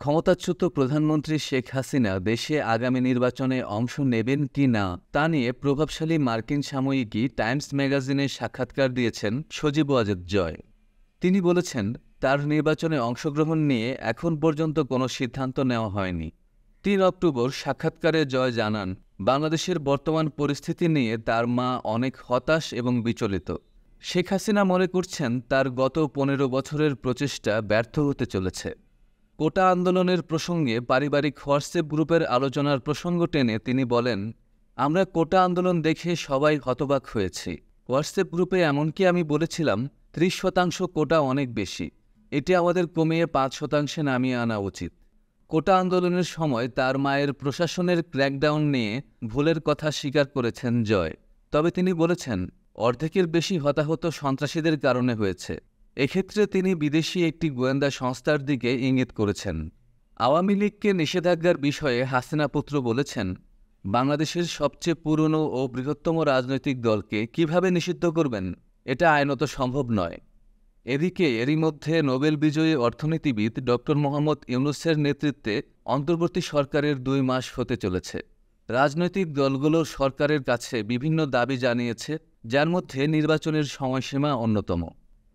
ক্ষমতাচ্যুত প্রধানমন্ত্রী শেখ হাসিনা দেশে আগামী নির্বাচনে অংশ নেবেন কি না তা নিয়ে প্রভাবশালী মার্কিন সাময়িকী টাইমস ম্যাগাজিনে সাক্ষাৎকার দিয়েছেন সজীব ওয়াজেদ জয়। তিনি বলেছেন, তার নির্বাচনে অংশগ্রহণ নিয়ে এখন পর্যন্ত কোনো সিদ্ধান্ত নেওয়া হয়নি। ৩ অক্টোবর সাক্ষাৎকারে জয় জানান, বাংলাদেশের বর্তমান পরিস্থিতি নিয়ে তার মা অনেক হতাশ এবং বিচলিত। শেখ হাসিনা মনে করছেন তার গত ১৫ বছরের প্রচেষ্টা ব্যর্থ হতে চলেছে। কোটা আন্দোলনের প্রসঙ্গে পারিবারিক হোয়াটসঅ্যাপ গ্রুপের আলোচনার প্রসঙ্গ টেনে তিনি বলেন, আমরা কোটা আন্দোলন দেখে সবাই হতবাক হয়েছি। হোয়াটসঅ্যাপ গ্রুপে এমনকি আমি বলেছিলাম ৩০% কোটা অনেক বেশি, এটি আমাদের কমিয়ে ৫% নামিয়ে আনা উচিত। কোটা আন্দোলনের সময় তার মায়ের প্রশাসনের ক্র্যাকডাউন নিয়ে ভুলের কথা স্বীকার করেছেন জয়। তবে তিনি বলেছেন, অর্ধেকের বেশি হতাহত সন্ত্রাসীদের কারণে হয়েছে। এক্ষেত্রে তিনি বিদেশি একটি গোয়েন্দা সংস্থার দিকে ইঙ্গিত করেছেন। আওয়ামী লীগকে নিষেধাজ্ঞার বিষয়ে হাসিনা পুত্র বলেছেন, বাংলাদেশের সবচেয়ে পুরনো ও বৃহত্তম রাজনৈতিক দলকে কিভাবে নিষিদ্ধ করবেন, এটা আইনত সম্ভব নয়। এদিকে এরই মধ্যে নোবেল বিজয়ী অর্থনীতিবিদ ড. মোহাম্মদ ইউনূসের নেতৃত্বে অন্তর্বর্তী সরকারের ২ মাস হতে চলেছে। রাজনৈতিক দলগুলো সরকারের কাছে বিভিন্ন দাবি জানিয়েছে, যার মধ্যে নির্বাচনের সময়সীমা অন্যতম।